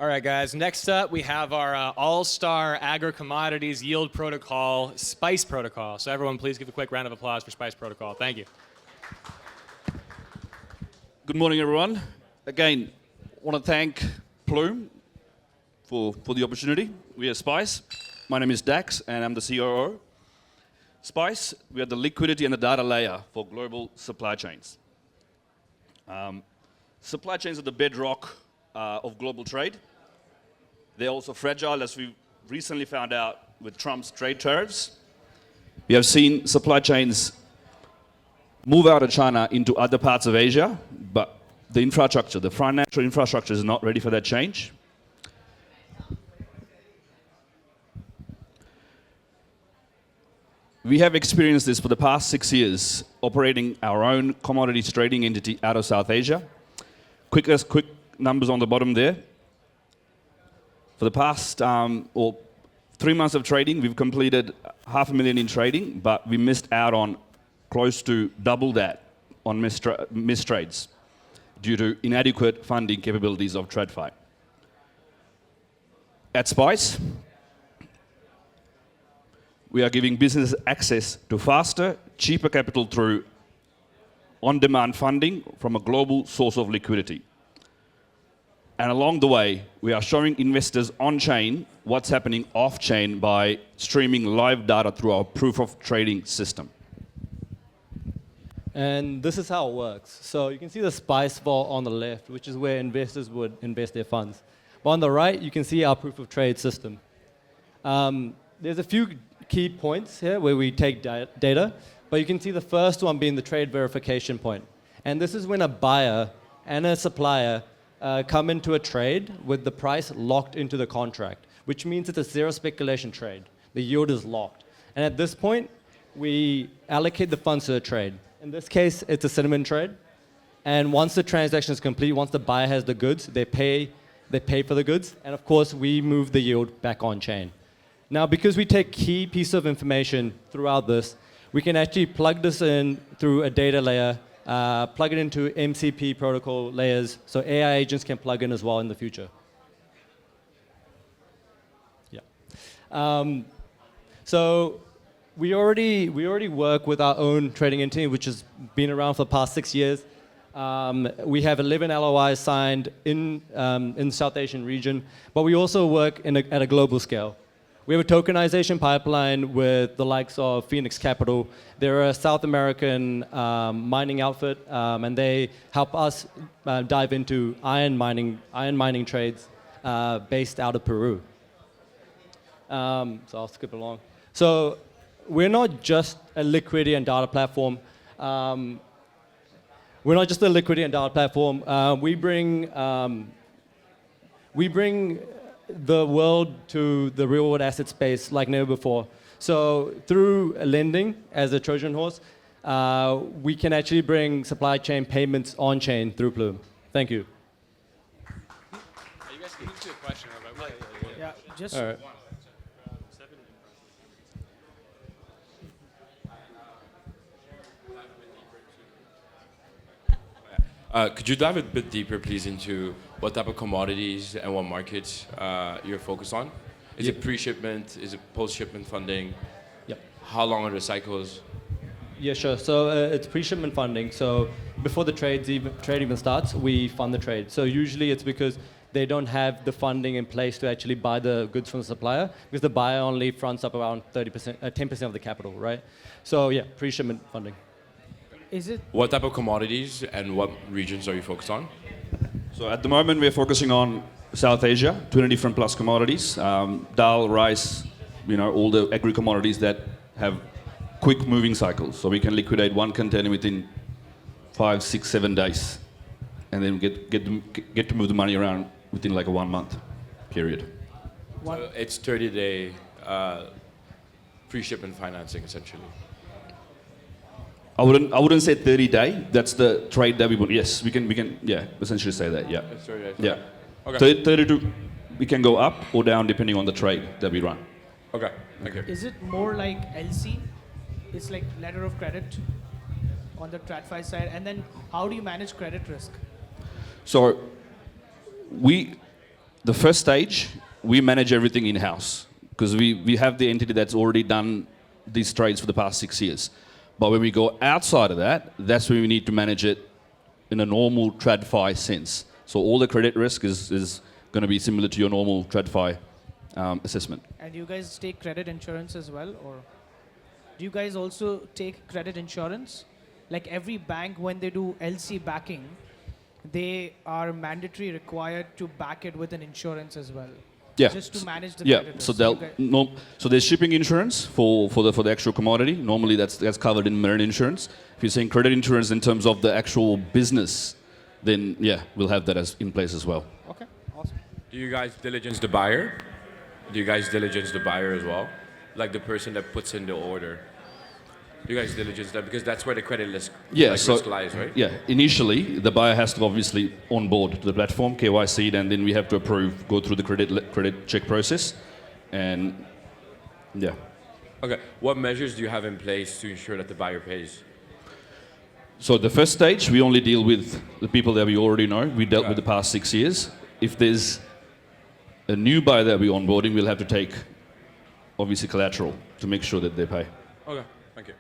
All right, guys. Next up, we have our all-star agri-commodities yield protocol, SPICE protocol. So everyone, please give a quick round of applause for SPICE protocol. Thank you. Good morning, everyone. Again, I want to thank Plume for the opportunity. We are SPICE. My name is Dax, and I'm the COO. SPICE, we are the liquidity and the data layer for global supply chains. Supply chains are the bedrock of global trade. They're also fragile, as we recently found out with Trump's trade tariffs. We have seen supply chains move out of China into other parts of Asia, but the infrastructure, the financial infrastructure is not ready for that change. We have experienced this for the past 6 years, operating our own commodities trading entity out of South Asia. Quick numbers on the bottom there. For the past 3 months of trading, we've completed $500,000 in trading, but we missed out on close to double that on missed trades due to inadequate funding capabilities of TradFi. At SPICE, we are giving businesses access to faster, cheaper capital through on-demand funding from a global source of liquidity. And along the way, we are showing investors on-chain what's happening off-chain by streaming live data through our proof of trading system. And this is how it works. So you can see the SPICE vault on the left, which is where investors would invest their funds. But on the right, you can see our proof of trade system. There's a few key points here where we take data, but you can see the first one being the trade verification point. And this is when a buyer and a supplier come into a trade with the price locked into the contract, which means it's a zero speculation trade. The yield is locked. And at this point, we allocate the funds to the trade. In this case, it's a cinnamon trade. And once the transaction is complete, once the buyer has the goods, they pay for the goods. And of course, we move the yield back on chain. Now, because we take key piece of information throughout this, we can actually plug this in through a data layer, plug it into MCP protocol layers, so AI agents can plug in as well in the future. Yeah. So we already work with our own trading entity, which has been around for the past 6 years. We have 11 LOIs signed in the South Asian region, but we also work at a global scale. We have a tokenization pipeline with the likes of Phoenix Capital. They're a South American mining outfit, and they help us dive into iron mining trades based out of Peru. So I'll skip along. So we're not just a liquidity and data platform. We bring the world to the real world asset space like never before. So through lending as a Trojan horse, we can actually bring supply chain payments on chain through Plume. Thank you. You guys can do a question. Yeah, just all right. Could you dive a bit deeper, please, into what type of commodities and what markets you're focused on? Is it pre-shipment? Is it post-shipment funding? Yep. How long are the cycles? Yeah, sure. So it's pre-shipment funding. So before the trade even starts, we fund the trade. So usually it's because they don't have the funding in place to actually buy the goods from the supplier, because the buyer only fronts up around 10% of the capital, right? So yeah, pre-shipment funding. is it What type of commodities and what regions are you focused on? So at the moment, we're focusing on South Asia, 20 different plus commodities, dal, rice, all the agri-commodities that have quick moving cycles. So we can liquidate one container within 5, 6, 7 days, and then get to move the money around within like a 1 month period. So it's 30-day pre-shipment financing, essentially. I wouldn't say 30-day. That's the trade that we want. Yes, we can essentially say that. Yeah. It's 30 days. Yeah. Okay. 32. We can go up or down depending on the trade that we run. Okay. Thank you. is it more like LC? It's like letter of credit on the TradFi side, and then how do you manage credit risk? So The first stage, we manage everything in-house because we have the entity that's already done these trades for the past 6 years. But when we go outside of that, that's when we need to manage it in a normal TradFi sense. So all the credit risk is going to be similar to your normal TradFi assessment. And you guys take credit insurance as well, or do you guys also take credit insurance? Like every bank, when they do LC backing, they are mandatory required to back it with an insurance as well. Yeah. Just to manage the Yeah. credit So risk. so there's shipping insurance for the actual commodity. Normally that's covered in marine insurance. If you're saying credit insurance in terms of the actual business, then yeah, we'll have that as in place as well. Okay, awesome. Do you guys diligence the buyer? Do you guys diligence the buyer as well? Like the person that puts in the order? Do you guys diligence that? Because that's where the credit risk, risk lies, right? Yeah, initially the buyer has to obviously onboard to the platform, KYC, and then we have to go through the credit check process, and yeah. Okay. What measures do you have in place to ensure that the buyer pays? So the first stage, we only deal with the people that we already know. We dealt with the past 6 years. If there's a new buyer that we're onboarding, we'll have to take obviously collateral to make sure that they pay. Okay. Thank you.